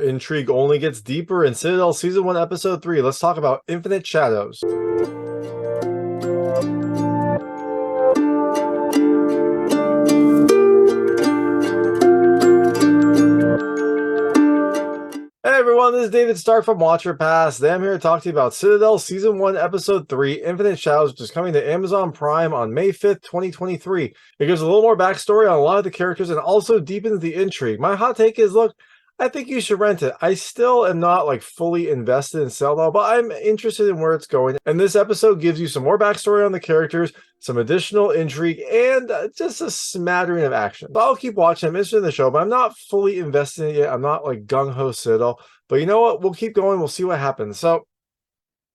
Intrigue only gets deeper in Citadel Season 1, Episode 3. Let's talk about Infinite Shadows. Hey everyone, this is David Stark from Watcher Pass. Today I'm here to talk to you about Citadel Season 1, Episode 3, Infinite Shadows, which is coming to Amazon Prime on May 5th, 2023. It gives a little more backstory on a lot of the characters and also deepens the intrigue. My hot take is, look, I think you should rent it. I still am not like fully invested in Citadel, but I'm interested in where it's going. And this episode gives you some more backstory on the characters, some additional intrigue, and just a smattering of action. So I'll keep watching. I'm interested in the show, but I'm not fully invested in it yet. I'm not like gung-ho Citadel. But you know what? We'll keep going. We'll see what happens. So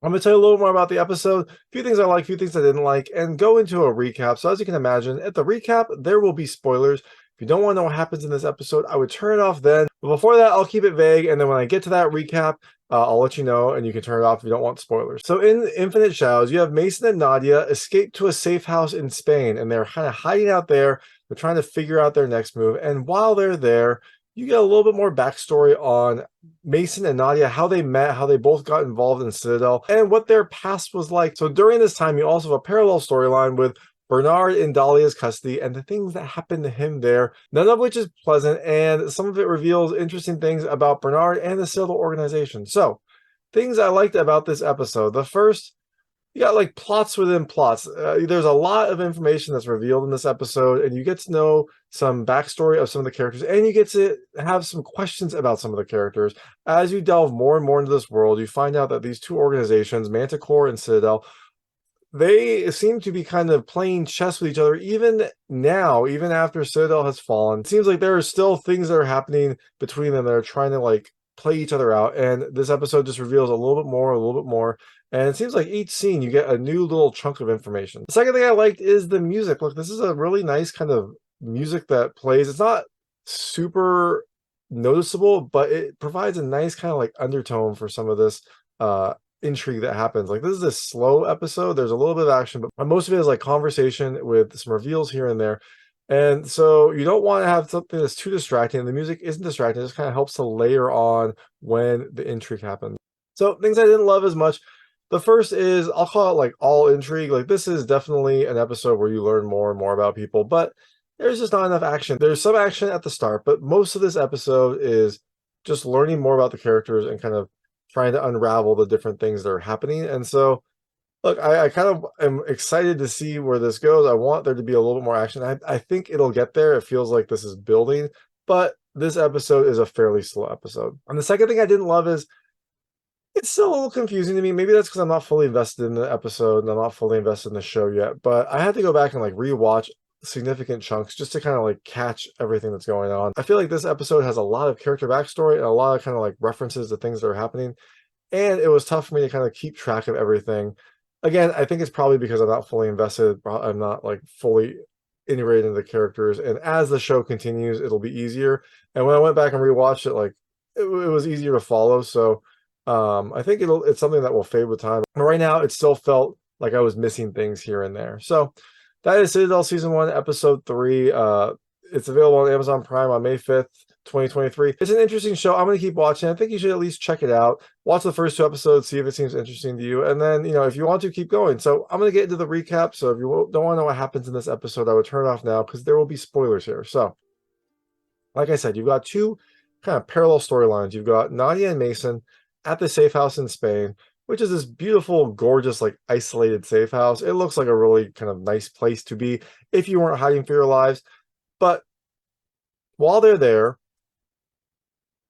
I'm going to tell you a little more about the episode, a few things I like, a few things I didn't like, and go into a recap. So as you can imagine, at the recap, there will be spoilers. If you don't want to know what happens in this episode, I would turn it off then. But before that, I'll keep it vague. And then when I get to that recap, I'll let you know, and you can turn it off if you don't want spoilers. So in Infinite Shadows, you have Mason and Nadia escape to a safe house in Spain, and they're kind of hiding out there. They're trying to figure out their next move. And while they're there, you get a little bit more backstory on Mason and Nadia, how they met, how they both got involved in Citadel, and what their past was like. So during this time, you also have a parallel storyline with Bernard in Dahlia's custody and the things that happened to him there, none of which is pleasant, and some of it reveals interesting things about Bernard and the Citadel organization. So, things I liked about this episode. The first, you got like plots within plots. There's a lot of information that's revealed in this episode, and you get to know some backstory of some of the characters, and you get to have some questions about some of the characters. As you delve more and more into this world, you find out that these two organizations, Manticore and Citadel, they seem to be kind of playing chess with each other even now, even after Citadel has fallen. It seems like there are still things that are happening between them that are trying to like play each other out. And this episode just reveals a little bit more, a little bit more. And it seems like each scene you get a new little chunk of information. The second thing I liked is the music. Look, this is a really nice kind of music that plays. It's not super noticeable, but it provides a nice kind of like undertone for some of this intrigue that happens. Like, this is a slow episode. There's a little bit of action, but most of it is like conversation with some reveals here and there. And so you don't want to have something that's too distracting. The music isn't distracting. It just kind of helps to layer on when the intrigue happens. So things I didn't love as much. The first is, I'll call it like all intrigue. Like, this is definitely an episode where you learn more and more about people, but there's just not enough action. There's some action at the start, but most of this episode is just learning more about the characters and kind of trying to unravel the different things that are happening. And so, look, I kind of am excited to see where this goes. I want there to be a little bit more action. I think it'll get there. It feels like this is building, but this episode is a fairly slow episode. And the second thing I didn't love is it's still a little confusing to me. Maybe that's because I'm not fully invested in the episode and I'm not fully invested in the show yet, but I had to go back and like rewatch significant chunks just to kind of like catch everything that's going on. I feel like this episode has a lot of character backstory and a lot of kind of like references to things that are happening, and it was tough for me to kind of keep track of everything. Again, I think it's probably because I'm not fully invested. I'm not like fully integrated into the characters, and as the show continues, it'll be easier. And when I went back and rewatched it, like it was easier to follow. So I think it's something that will fade with time. But right now, it still felt like I was missing things here and there. So that is Citadel Season 1, Episode 3. It's available on Amazon Prime on May 5th, 2023. It's an interesting show. I'm going to keep watching. I think you should at least check it out. Watch the first 2 episodes, see if it seems interesting to you. And then, if you want to, keep going. So I'm going to get into the recap. So if you don't want to know what happens in this episode, I would turn it off now because there will be spoilers here. So, like I said, you've got 2 kind of parallel storylines. You've got Nadia and Mason at the safe house in Spain, which is this beautiful, gorgeous, like isolated safe house. It looks like a really kind of nice place to be if you weren't hiding for your lives. But while they're there,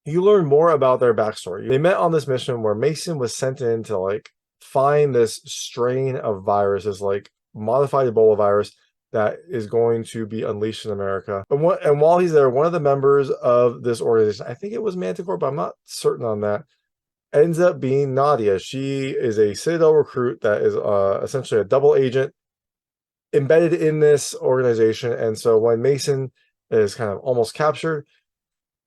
you learn more about their backstory. They met on this mission where Mason was sent in to like find this strain of virus, this like modified Ebola virus that is going to be unleashed in America. And while he's there, one of the members of this organization, I think it was Manticore, but I'm not certain on that, ends up being Nadia. She is a Citadel recruit that is essentially a double agent embedded in this organization. And so when Mason is kind of almost captured,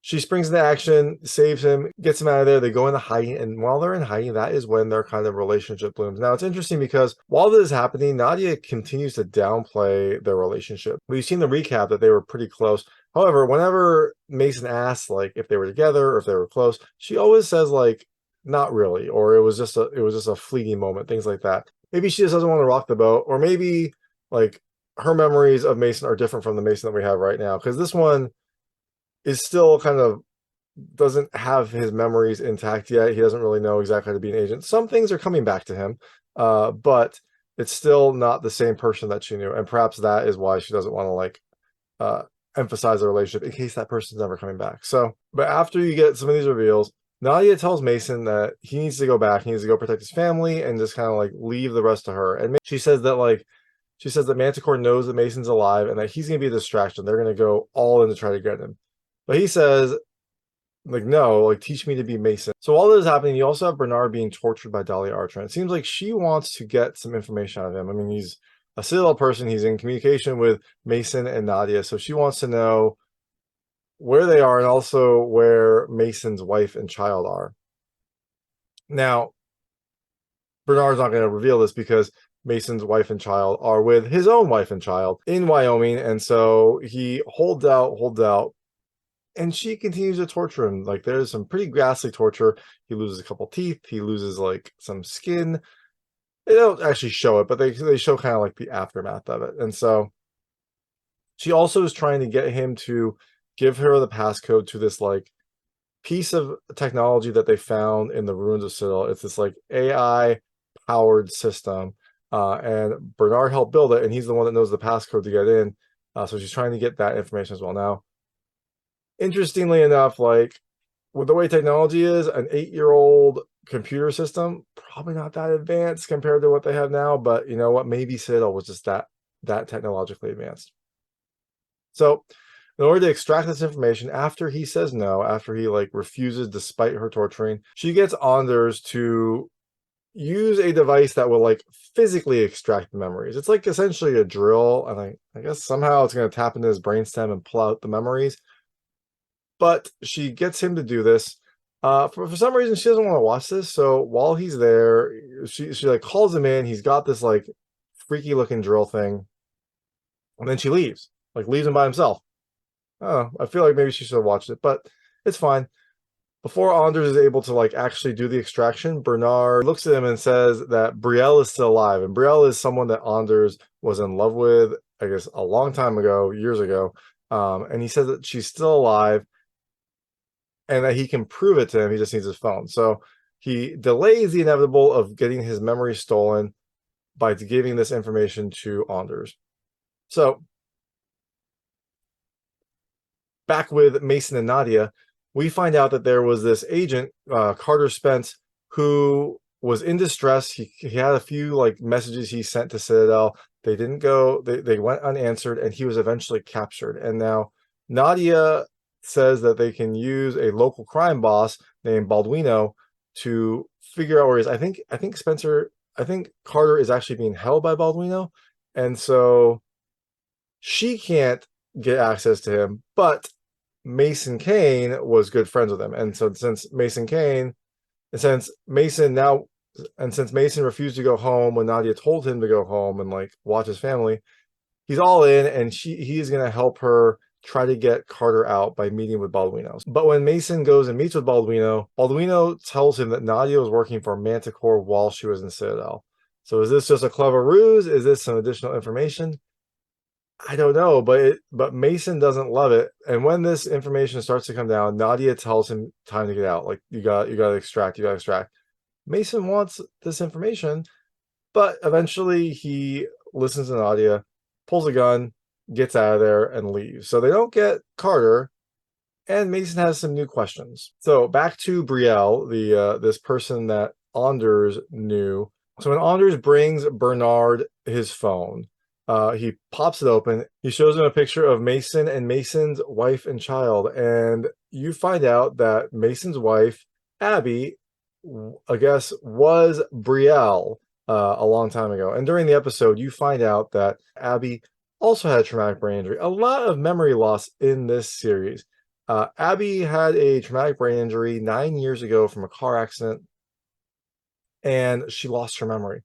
she springs into action, saves him, gets him out of there. They go into hiding. And while they're in hiding, that is when their kind of relationship blooms. Now, it's interesting because while this is happening, Nadia continues to downplay their relationship. We've seen the recap that they were pretty close. However, whenever Mason asks like if they were together or if they were close, she always says like not really, or it was just a fleeting moment, things like that. Maybe she just doesn't want to rock the boat, or maybe like her memories of Mason are different from the Mason that we have right now, because this one is still kind of doesn't have his memories intact yet. He doesn't really know exactly how to be an agent. Some things are coming back to him, but it's still not the same person that she knew, and perhaps that is why she doesn't want to like uh, emphasize the relationship in case that person's never coming back. So, but after you get some of these reveals, Nadia tells Mason that he needs to go back. He needs to go protect his family and just kind of like leave the rest to her. And she says that Manticore knows that Mason's alive and that he's going to be a distraction. They're going to go all in to try to get him. But he says, like, no, like, teach me to be Mason. So while this is happening, you also have Bernard being tortured by Dahlia Archer. And it seems like she wants to get some information out of him. I mean, he's a Citadel person. He's in communication with Mason and Nadia. So she wants to know where they are and also where Mason's wife and child are. Now, Bernard's not going to reveal this because Mason's wife and child are with his own wife and child in Wyoming. And so he holds out, and she continues to torture him. Like, there's some pretty ghastly torture. He loses a couple teeth. He loses like some skin. They don't actually show it, but they show kind of like the aftermath of it. And so she also is trying to get him to give her the passcode to this like piece of technology that they found in the ruins of Citadel. It's this like AI powered system, and Bernard helped build it, and he's the one that knows the passcode to get in. So she's trying to get that information as well. Now, interestingly enough, like with the way technology is, an 8-year-old computer system probably not that advanced compared to what they have now. But you know what? Maybe Citadel was just that technologically advanced. So in order to extract this information, after he says no, after he like refuses despite her torturing, she gets Anders to use a device that will like physically extract the memories. It's like essentially a drill, and I guess somehow it's going to tap into his brainstem and pull out the memories. But she gets him to do this. For some reason, she doesn't want to watch this. So while he's there, she like calls him in. He's got this like freaky looking drill thing, and then she leaves, like leaves him by himself. Oh, I feel like maybe she should have watched it, but it's fine. Before Anders is able to like actually do the extraction, Bernard looks at him and says that Brielle is still alive. And Brielle is someone that Anders was in love with, I guess, a long time ago, years ago. And he says that she's still alive and that he can prove it to him. He just needs his phone. So he delays the inevitable of getting his memory stolen by giving this information to Anders. So back with Mason and Nadia, we find out that there was this agent, Carter Spence, who was in distress. He had a few like messages he sent to Citadel. They didn't go, they went unanswered, and he was eventually captured. And now Nadia says that they can use a local crime boss named Balduino to figure out where he is. I think Carter is actually being held by Balduino. And so she can't get access to him, but Mason Kane was good friends with him. And so since Mason refused to go home when Nadia told him to go home and like watch his family, he's all in, and he's going to help her try to get Carter out by meeting with Balduino. But when Mason goes and meets with Balduino, Balduino tells him that Nadia was working for Manticore while she was in Citadel. So is this just a clever ruse? Is this some additional information? I don't know, but Mason doesn't love it. And when this information starts to come down, Nadia tells him time to get out. Like you got to extract. Mason wants this information, but eventually he listens to Nadia, pulls a gun, gets out of there, and leaves. So they don't get Carter, and Mason has some new questions. So back to Brielle, this person that Anders knew. So when Anders brings Bernard his phone, he pops it open. He shows him a picture of Mason and Mason's wife and child. And you find out that Mason's wife, Abby, I guess, was Brielle a long time ago. And during the episode, you find out that Abby also had a traumatic brain injury. A lot of memory loss in this series. Abby had a traumatic brain injury 9 years ago from a car accident, and she lost her memory.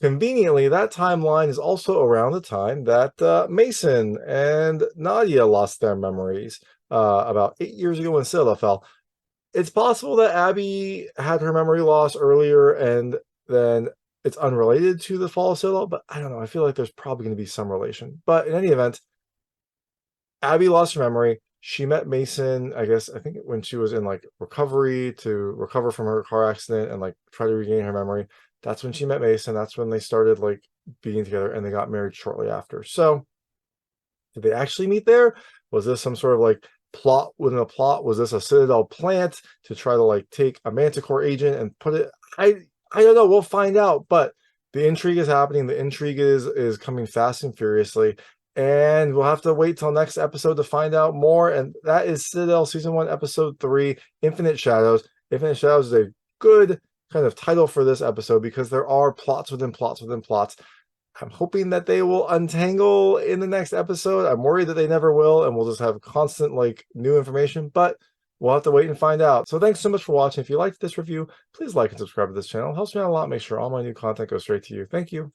Conveniently, that timeline is also around the time that Mason and Nadia lost their memories about 8 years ago when Citadel fell. It's possible that Abby had her memory loss earlier and then it's unrelated to the fall of Citadel, but I don't know. I feel like there's probably going to be some relation. But in any event, Abby lost her memory. She met Mason, I think when she was in like recovery to recover from her car accident and like try to regain her memory. That's when she met Mason. That's when they started like being together and they got married shortly after. So did they actually meet there? Was this some sort of like plot within a plot? Was this a Citadel plant to try to like take a Manticore agent and put it? I don't know. We'll find out. But the intrigue is happening. The intrigue is coming fast and furiously. And we'll have to wait till next episode to find out more. And that is Citadel Season 1, Episode 3, Infinite Shadows. Infinite Shadows is a good kind of title for this episode because there are plots within plots within plots. I'm hoping that they will untangle in the next episode. I'm worried that they never will, and we'll just have constant like new information, but we'll have to wait and find out. So thanks so much for watching. If you liked this review, please like and subscribe to this channel. It helps me out a lot. Make sure all my new content goes straight to you. Thank you.